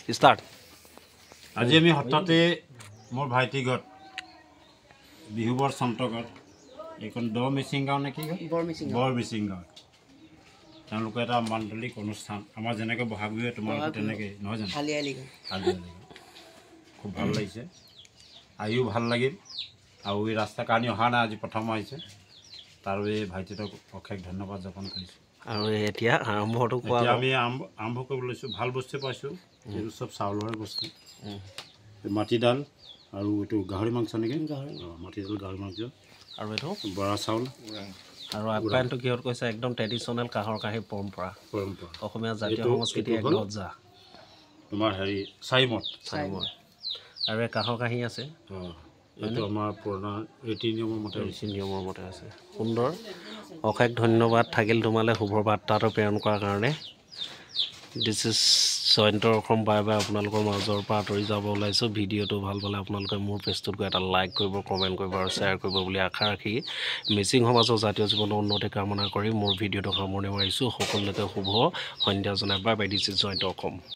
start আজি আমি হঠাতে মোৰ ভাইটি ঘৰত বিহুবৰ সন্তগৰ এইখন দ মিচিং গাঁও নেকি বৰ মিচিং গাঁও তেওঁলোকে এটা মাণ্ডলিক অনুষ্ঠান আমাৰ যেনেকৈ বহাগ বিহু তোমালোকে তেনেকৈ নহয় জানো খুব ভাল লাগিছে আহিও ভাল লাগিল আৰু এই ৰাস্তা কাৰণে অহা নাই আজি প্ৰথম আহিছে তাৰ বাবে ভাইটিটোক অশেষ ধন্যবাদ জ্ঞাপন কৰিছোঁ আৰু এতিয়া আৰম্ভটো কোৱা আমি আৰম্ভ কৰিব লৈছোঁ ভাল বস্তু পাইছোঁ এইটো চব চাউলৰ বস্তু মাটিদাল আৰু এইটো গাহৰি মাংস নেকি মাটিদাল গাহৰি মাংস আৰু এইটো বৰা চাউল আৰু আপ্যায়নটো কিহত কৈছে একদম ট্ৰেডিশ্যনেল কাঁহৰ কাঁহী পৰম্পৰা অসমীয়া জাতীয় সংস্কৃতি এক দৰ্জা তোমাৰ হেৰি চাইমত আৰু এই কাঁহৰ কাঁহী আছে এইটো আমাৰ পুৰণা ৰীতি নিয়মৰ মতে আছে সুন্দৰ অশেষ ধন্যবাদ থাকিল তোমালৈ শুভ বাৰ্তাটো প্ৰেৰণ কৰাৰ কাৰণে দিছ ইজ জয়ন্তৰ অসম বাই বাই আপোনালোকৰ মাজৰ পৰা আঁতৰি যাব ওলাইছোঁ ভিডিঅ'টো ভাল পালে আপোনালোকে মোৰ পেজটোত গৈ এটা লাইক কৰিব কমেণ্ট কৰিব আৰু শ্বেয়াৰ কৰিব বুলি আশা ৰাখি মিচিং সমাজৰ জাতীয় জীৱনৰ উন্নতি কামনা কৰি মোৰ ভিডিঅ'টো সামৰণি মাৰিছোঁ সকলোকে শুভ সন্ধ্যা জনাই বাই বাই দিছ ইজ জয়ন্তৰ অসম